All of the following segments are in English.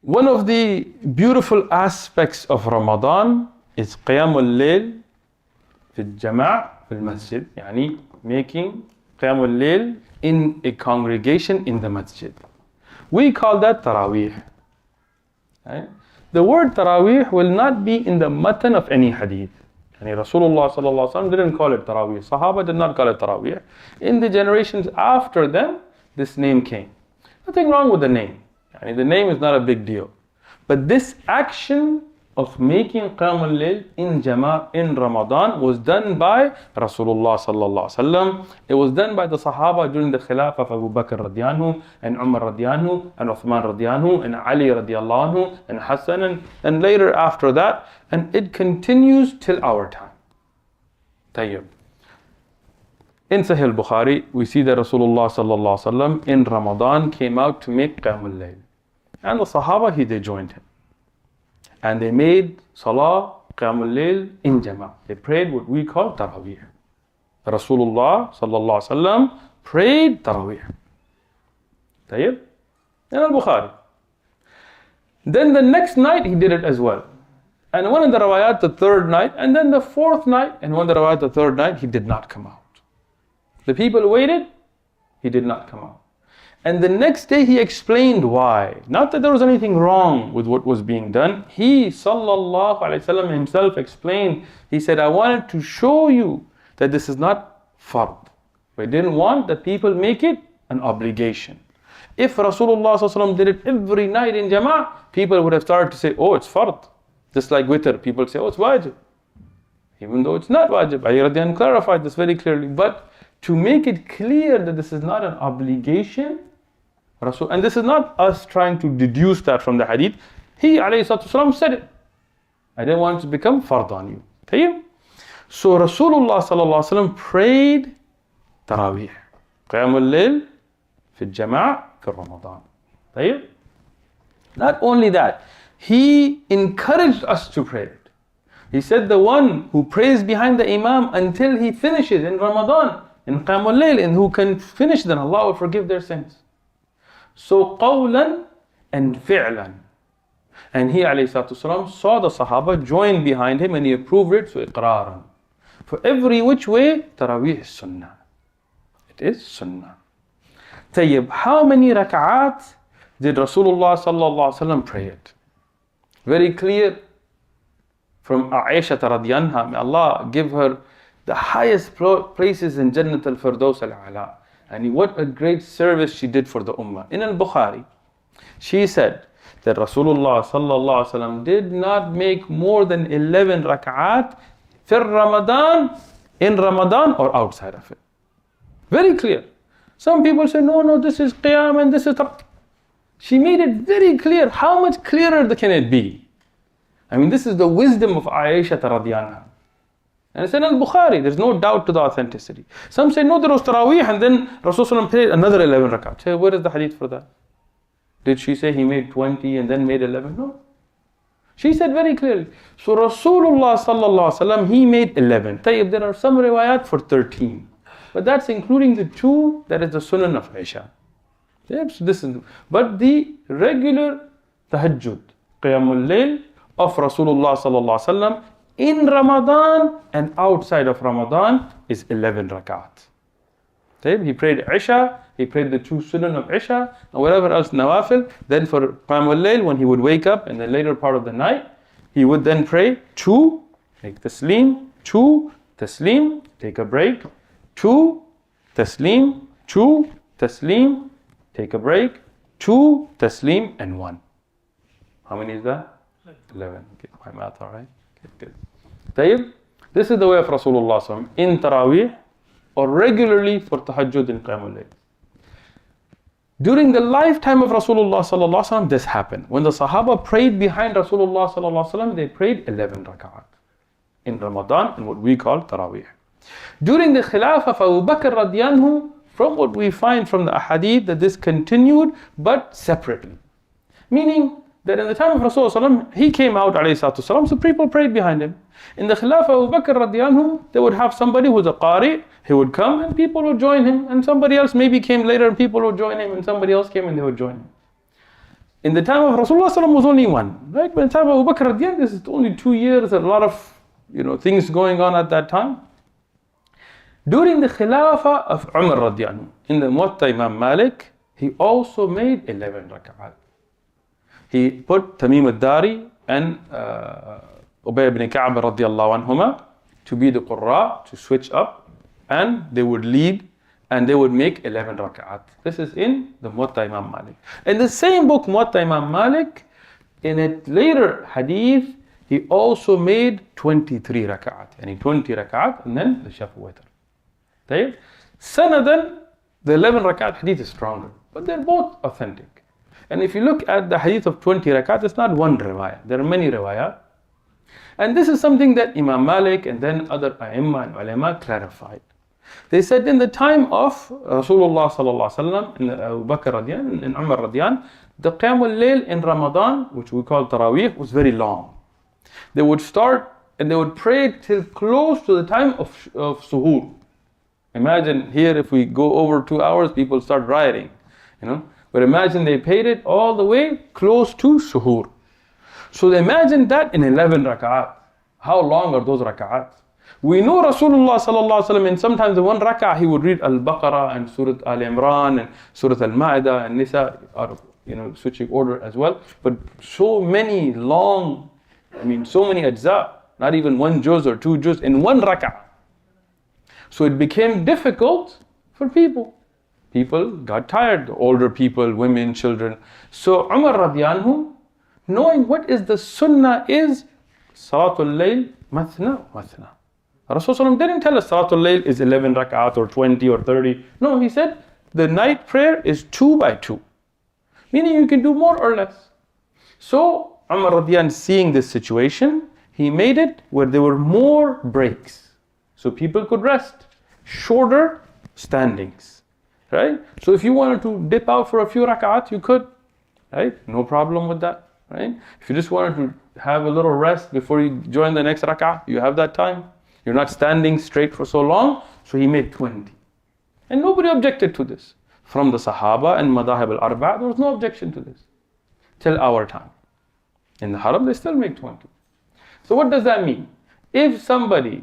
One of the beautiful aspects of Ramadan is قيام الليل في الجماع في المسجد. يعني making قيام الليل in a congregation in the masjid. We call that Taraweeh. Right? The word Taraweeh will not be in the matan of any hadith. Yani Rasulullah sallallahu alaihi wasallam didn't call it Taraweeh. Sahaba did not call it Taraweeh. In the generations after them, this name came. Nothing wrong with the name. Yani the name is not a big deal. But this action of making Qiyam al-Layl in Jama' in Ramadan was done by Rasulullah sallallahu alaihi wasallam. It was done by the Sahaba during the Khilafah of Abu Bakr radiyallahu and Umar radiyallahu and Uthman radiyallahu and Ali radiyallahu and Hassan and later after that, and it continues till our time. Tayyib. In Sahih Bukhari, we see that Rasulullah sallallahu alaihi wasallam in Ramadan came out to make Qiyam al-Layl, and the Sahaba they joined him. And they made Salah, Qiyam al-Layl in Jama'. They prayed what we call Taraweeh. Rasulullah sallallahu alaihi wasallam prayed Taraweeh. Tayyib? In al-Bukhari. Then the next night he did it as well. And one of the rawayat the third night, and then the fourth night, and one of the rawayat the third night, he did not come out. The people waited, he did not come out. And the next day he explained why. Not that there was anything wrong with what was being done. He sallallahu alaihi wasallam himself explained. He said, I wanted to show you that this is not fard. We didn't want that people make it an obligation. If Rasulullah sallallahu alaihi wasallam did it every night in Jama'ah, people would have started to say, oh, it's fard. Just like witr, people say, oh, it's wajib. Even though it's not wajib. Ali radiyan clarified this very clearly. But to make it clear that this is not an obligation, and this is not us trying to deduce that from the hadith. He ﷺ said it. I didn't want it to become fard on you. Okay? So Rasulullah ﷺ prayed Taraweeh. Qiyam al-Layl fi al-Jama' fi Ramadan. Okay? Not only that, he encouraged us to pray it. He said the one who prays behind the Imam until he finishes in Ramadan, in Qiyam al-Layl, and who can finish, then Allah will forgive their sins. So qawlan and fi'lan. And he ﷺ saw the Sahaba join behind him and he approved it, so iqraran. For every which way, Taraweeh is sunnah. It is sunnah. Tayyib, how many rak'at did Rasulullah sallallahu alaihi wasallam pray it? Very clear from Aisha radhiyallahu anha. May Allah give her the highest places in Jannat al-Firdaus al-A'la. And what a great service she did for the Ummah. In al-Bukhari, she said that Rasulullah sallallahu alaihi wasallam did not make more than 11 rak'at for Ramadan, in Ramadan or outside of it. Very clear. Some people say, no, this is Qiyam and this is... She made it very clear. How much clearer can it be? I mean, this is the wisdom of Aisha radhiyallahu anha. And it's in al-Bukhari, there's no doubt to the authenticity. Some say, no, there was Taraweeh and then Rasulullah prayed another 11 rak'at. Say, where is the hadith for that? Did she say he made 20 and then made 11? No. She said very clearly. So Rasulullah sallallahu alaihi wasallam, he made 11. Tayyib, there are some riwayat for 13. But that's including the 2, that is the sunan of Isha. Yep, so this is, but the regular tahajjud, qiyamul layl of Rasulullah sallallahu alaihi wasallam, in Ramadan and outside of Ramadan is 11 rak'at. He prayed Isha, he prayed the 2 sunan of Isha, and whatever else nawafil. Then for Qiyam al-Layl, when he would wake up in the later part of the night, he would then pray 2, make taslim, 2, taslim, take a break, 2, taslim, 2, taslim, take a break, 2, taslim, and 1. How many is that? 11. Okay, my math, alright? Okay, good. Tayyib, this is the way of Rasulullah in Taraweeh or regularly for tahajjud in Qiyam al-Layl. During the lifetime of Rasulullah this happened. When the Sahaba prayed behind Rasulullah they prayed 11 rak'at in Ramadan in what we call Taraweeh. During the Khilafah of Abu Bakr radiyallahu, from what we find from the ahadith, that this continued but separately. Meaning that in the time of Rasulullah, he came out ﷺ, so people prayed behind him. In the Khilafah of Abu Bakr radiyallahu, they would have somebody who's a qari, he would come and people would join him, and somebody else maybe came later and people would join him, and somebody else came and they would join him. In the time of Rasulullah sallam was only one, right? By the time of Abu Bakr radiallahu anhu, this is only 2 years, a lot of things going on at that time. During the Khilafah of Umar radiallahu anhu, in the Muwatta Imam Malik, he also made 11 rak'at. He put Tamim al-Dari and Ubay ibn Ka'b radiallahu anhuma to be the Qurra, to switch up, and they would lead and they would make 11 rak'at. This is in the Muwatta Imam Malik. In the same book, Muwatta Imam Malik, in a later hadith, he also made 23 rak'at. And 20 rak'at and then the Shafa Witr. Okay? Sanadan, the 11 rak'at hadith is stronger, but they're both authentic. And if you look at the hadith of 20 rak'at, it's not one riwayah. There are many riwayat. And this is something that Imam Malik and then other A'imma and Ulama clarified. They said in the time of Rasulullah sallallahu alaihi wasallam, in Abu Bakr radiyan, and Umar radiyan, the Qiyam al-Layl in Ramadan, which we call Taraweeh, was very long. They would start and they would pray till close to the time of suhoor. Imagine here, if we go over 2 hours, people start rioting, But imagine they paid it all the way close to suhoor. So imagine that in 11 rak'at. How long are those rak'at? We know Rasulullah sallallahu alaihi wasallam, and sometimes in one rak'ah he would read Al-Baqarah and Surah Al-Imran and Surah Al-Ma'idah and Nisa, out of switching order as well. But so many long, so many ajza, not even one juz or two juz in one rak'ah. So it became difficult for people. People got tired, older people, women, children. So Umar radiallahu anhu, knowing what is the sunnah is, Salatul Layl, mathna, mathna. Rasulullah didn't tell us Salatul Layl is 11 rak'at or 20 or 30. No, he said the night prayer is 2 by 2. Meaning you can do more or less. So Umar radiallahu anhu, seeing this situation, he made it where there were more breaks. So people could rest. Shorter standings. Right? So if you wanted to dip out for a few rak'at, you could. Right? No problem with that. Right? If you just wanted to have a little rest before you join the next rak'ah, you have that time. You're not standing straight for so long. So he made 20. And nobody objected to this. From the Sahaba and Madahib al-Arba', there was no objection to this. Till our time. In the Haram, they still make 20. So what does that mean? If somebody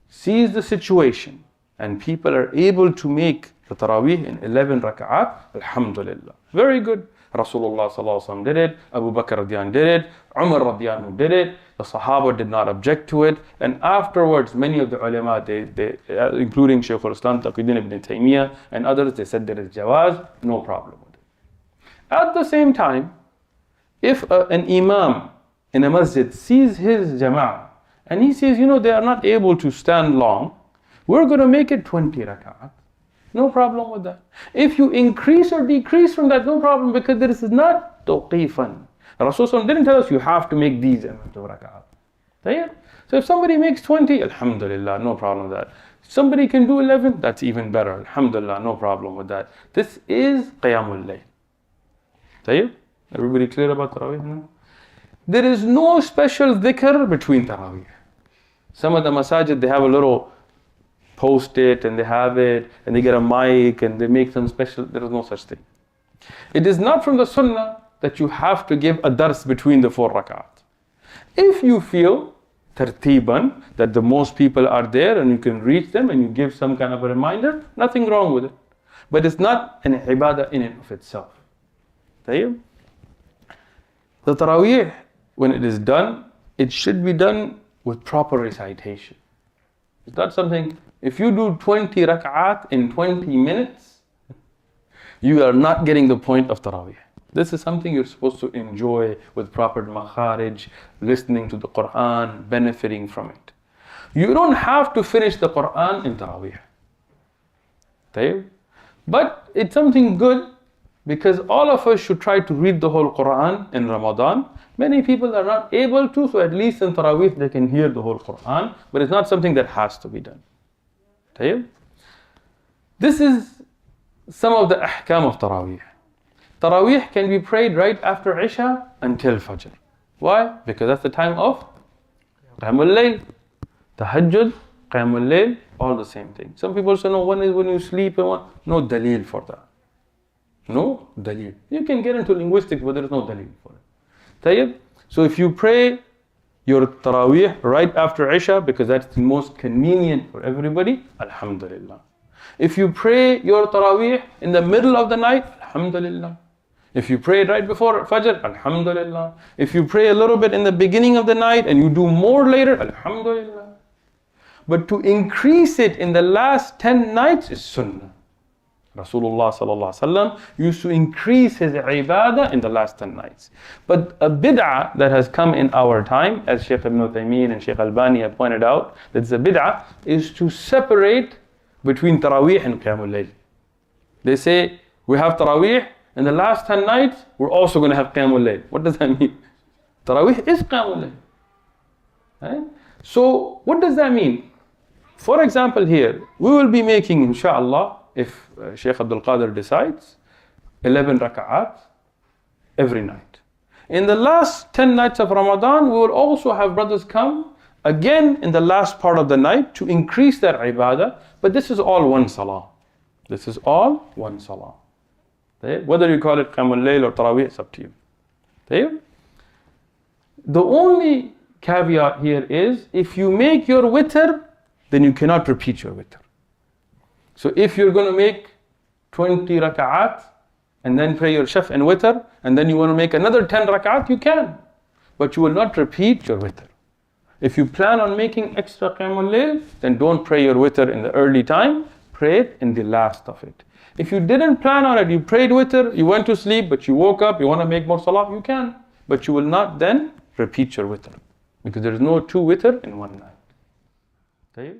sees the situation and people are able to make the Taraweeh in 11 rak'at, alhamdulillah. Very good. Rasulullah sallallahu alaihi wasallam did it, Abu Bakr radiallahu anhu did it, Umar radiallahu anhu did it, the Sahaba did not object to it, and afterwards many of the ulama, they including Shaykh al-Islam Taqiyuddin ibn Taymiyyah and others, they said there is jawaz, no problem with it. At the same time, if an imam in a masjid sees his jama'ah and he says, they are not able to stand long, we're going to make it 20 rak'at. No problem with that. If you increase or decrease from that, no problem, because this is not tawqifan. Rasulullah didn't tell us you have to make these amount of rak'at. So if somebody makes 20, alhamdulillah, no problem with that. If somebody can do 11, that's even better. Alhamdulillah, no problem with that. This is Qiyamul Layl. Everybody clear about Taraweeh now? There is no special dhikr between Taraweeh. Some of the masajid, they have a little post-it and they have it and they get a mic and they make some special, there is no such thing. It is not from the sunnah that you have to give a dars between the 4 rak'at. If you feel tartiban, that the most people are there and you can reach them and you give some kind of a reminder, nothing wrong with it. But it's not an ibadah in and of itself. The Taraweeh, when it is done, it should be done with proper recitation. It's not something, if you do 20 rak'at in 20 minutes, you are not getting the point of Taraweeh. This is something you're supposed to enjoy with proper makharij, listening to the Quran, benefiting from it. You don't have to finish the Quran in Taraweeh. But it's something good, because all of us should try to read the whole Quran in Ramadan. Many people are not able to, so at least in Taraweeh they can hear the whole Quran, but it's not something that has to be done. This is some of the ahkam of Taraweeh. Taraweeh can be prayed right after Isha until Fajr. Why? Because that's the time of Qiyamul Layl. Tahajjud, Qiyamul Layl, all the same thing. Some people say, no, one is when you sleep and one. No dalil for that. No dalil. You can get into linguistics, but there is no dalil for it. طيب? So if you pray your Taraweeh right after Isha, because that's the most convenient for everybody, Alhamdulillah. If you pray your Taraweeh in the middle of the night, Alhamdulillah. If you pray right before Fajr, Alhamdulillah. If you pray a little bit in the beginning of the night and you do more later, Alhamdulillah. But to increase it in the last 10 nights is Sunnah. Rasulullah sallallahu alaihi wasallam used to increase his ibadah in the last 10 nights. But a bid'ah that has come in our time, as Shaykh Ibn Uthaymeen and Shaykh Albani have pointed out, that's a bid'ah, is to separate between Taraweeh and Qiyamul Layl. They say, we have Taraweeh, in the last 10 nights, we're also going to have Qiyamul Layl. What does that mean? Taraweeh is Qiyamul Layl. Right? So, what does that mean? For example here, we will be making, inshallah, if Shaykh Abdul Qadir decides, 11 raka'at every night. In the last 10 nights of Ramadan, we will also have brothers come again in the last part of the night to increase their ibadah, but this is all one salah. This is all one salah. Whether you call it Qiyamul Layl or Taraweeh, it's up to you. The only caveat here is, if you make your witr, then you cannot repeat your witr. So if you're going to make 20 raka'at and then pray your shaf and witr, and then you want to make another 10 raka'at, you can. But you will not repeat your witr. If you plan on making extra Qiyamul Layl, then don't pray your witr in the early time, pray it in the last of it. If you didn't plan on it, you prayed witr, you went to sleep, but you woke up, you want to make more salah, you can. But you will not then repeat your witr. Because there is no two witr in one night. Okay?